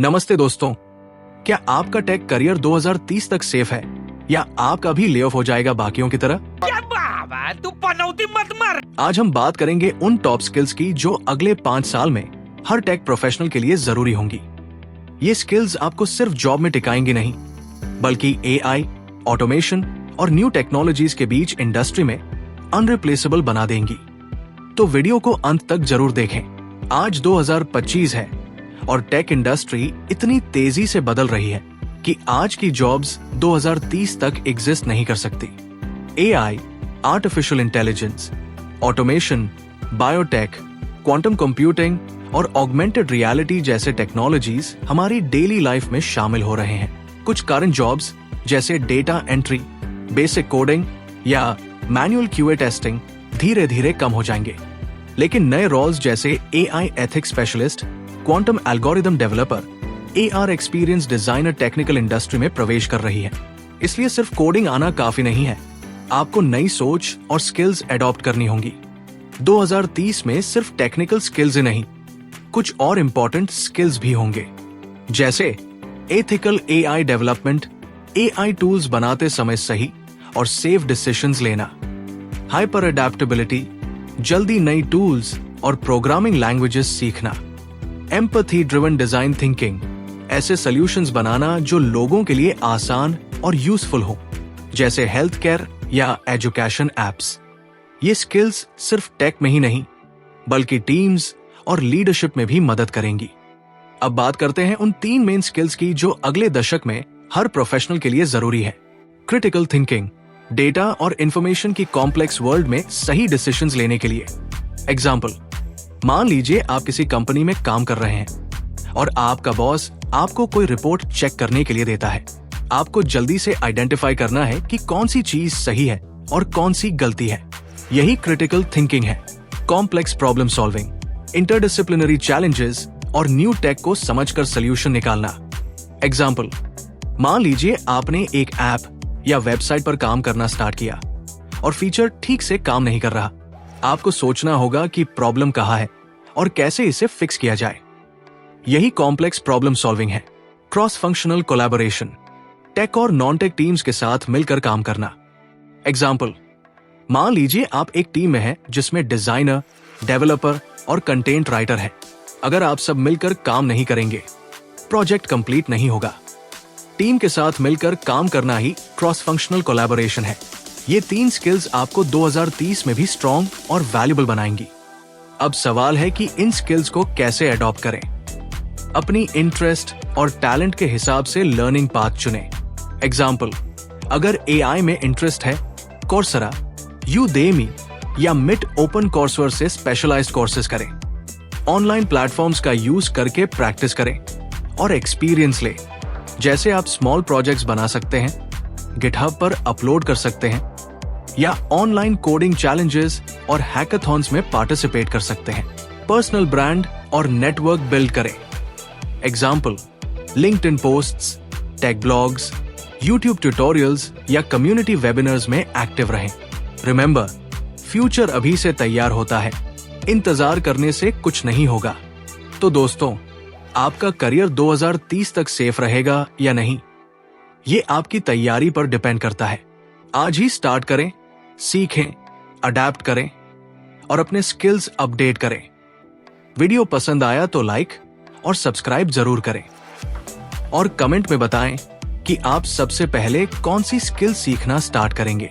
नमस्ते दोस्तों, क्या आपका टेक करियर 2030 तक सेफ है या आपका भी ले ऑफ हो जाएगा बाकियों की तरह? क्या बाबा, तू पनौती मत मार। आज हम बात करेंगे उन टॉप स्किल्स की जो अगले 5 साल में हर टेक प्रोफेशनल के लिए जरूरी होंगी। ये स्किल्स आपको सिर्फ जॉब में टिकाएंगी नहीं, बल्कि एआई, ऑटोमेशन और न्यू टेक्नोलॉजीज के बीच इंडस्ट्री में अनरिप्लेसेबल बना देंगी। तो वीडियो को अंत तक जरूर देखें। आज 2025 है और टेक इंडस्ट्री इतनी तेजी से बदल रही है कि आज की जॉब्स 2030 तक एग्जिस्ट नहीं कर सकती। AI, artificial intelligence, automation, biotech, quantum computing और ऑगमेंटेड रियलिटी जैसे टेक्नोलॉजीज हमारी डेली लाइफ में शामिल हो रहे हैं। कुछ करंट जॉब्स जैसे डेटा एंट्री, बेसिक कोडिंग या मैनुअल क्यूए टेस्टिंग धीरे धीरे कम हो जाएंगे, लेकिन नए रोल्स जैसे AI ethics specialist, quantum algorithm developer, AR experience designer technical industry में प्रवेश कर रही है। इसलिए सिर्फ कोडिंग आना काफी नहीं है, आपको नई सोच और स्किल्स एडॉप्ट करनी होंगी। 2030 में सिर्फ टेक्निकल स्किल्स ही नहीं, कुछ और इंपॉर्टेंट स्किल्स भी होंगे, जैसे ethical AI development, AI tools बनाते समय सही और सेफ डिसीजंस लेना, हाइपर अडेप्टेबिलिटी, जल्दी नई टूल्स और प्रोग्रामिंग लैंग्वेजेस सीखना, एम्पैथी ड्रिवन डिजाइन थिंकिंग, ऐसे सॉल्यूशंस बनाना जो लोगों के लिए आसान और यूजफुल हो, जैसे हेल्थ केयर या एजुकेशन एप्स। ये स्किल्स सिर्फ टेक में ही नहीं, बल्कि टीम्स और लीडरशिप में भी मदद करेंगी। अब बात करते हैं उन 3 मेन स्किल्स की जो अगले दशक में हर प्रोफेशनल के लिए जरूरी है। क्रिटिकल थिंकिंग, डेटा और इंफॉर्मेशन की कॉम्प्लेक्स वर्ल्ड में सही डिसीजंस लेने के लिए। एग्जाम्पल, मान लीजिए आप किसी कंपनी में काम कर रहे हैं और आपका बॉस आपको कोई रिपोर्ट चेक करने के लिए देता है। आपको जल्दी से आइडेंटिफाई करना है कि कौन सी चीज सही है और कौन सी गलती है। यही क्रिटिकल थिंकिंग है। Complex problem solving, interdisciplinary challenges और न्यू टेक को समझकर सोल्यूशन निकालना। एग्जाम्पल, मान लीजिए आपने एक ऐप या वेबसाइट पर काम करना स्टार्ट किया और फीचर ठीक से काम नहीं कर रहा। आपको सोचना होगा कि प्रॉब्लम कहाँ है और कैसे इसे फिक्स किया जाए। यही कॉम्प्लेक्स प्रॉब्लम सॉल्विंग है। क्रॉस फंक्शनल कोलैबोरेशन, टेक और नॉन टेक टीम्स के साथ मिलकर काम करना। एग्जाम्पल, मान लीजिए आप एक टीम में हैं जिसमें डिजाइनर, डेवलपर और कंटेंट राइटर है। अगर आप सब मिलकर काम नहीं करेंगे, प्रोजेक्ट कंप्लीट नहीं होगा। टीम के साथ मिलकर काम करना ही क्रॉस फंक्शनल कोलैबोरेशन है। ये 3 स्किल्स आपको 2030 में भी स्ट्रॉन्ग और वैल्यूएबल बनाएंगी। अब सवाल है कि इन स्किल्स को कैसे अडॉप्ट करें। अपनी इंटरेस्ट और टैलेंट के हिसाब से लर्निंग पाथ चुनें। एग्जाम्पल, अगर एआई में इंटरेस्ट है, कोर्सेरा, यूडेमी या मिट ओपन कोर्सवर से स्पेशलाइज्ड कोर्सेज करें। ऑनलाइन प्लेटफॉर्म्स का यूज करके प्रैक्टिस करें और एक्सपीरियंस ले। जैसे आप स्मॉल प्रोजेक्ट्स बना सकते हैं, गिटहब पर अपलोड कर सकते हैं या ऑनलाइन कोडिंग चैलेंजेस और हैकाथॉन्स में पार्टिसिपेट कर सकते हैं। पर्सनल ब्रांड और नेटवर्क बिल्ड करें। Example, LinkedIn posts, tech blogs, YouTube tutorials या कम्युनिटी वेबिनार्स में एक्टिव रहें। रिमेंबर, फ्यूचर अभी से तैयार होता है, इंतजार करने से कुछ नहीं होगा। तो दोस्तों, आपका करियर 2030 तक सेफ रहेगा या नहीं, ये आपकी तैयारी पर डिपेंड करता है। आज ही स्टार्ट करें, सीखें, अडैप्ट करें और अपने स्किल्स अपडेट करें। वीडियो पसंद आया तो लाइक और सब्सक्राइब जरूर करें और कमेंट में बताएं कि आप सबसे पहले कौन सी स्किल सीखना स्टार्ट करेंगे।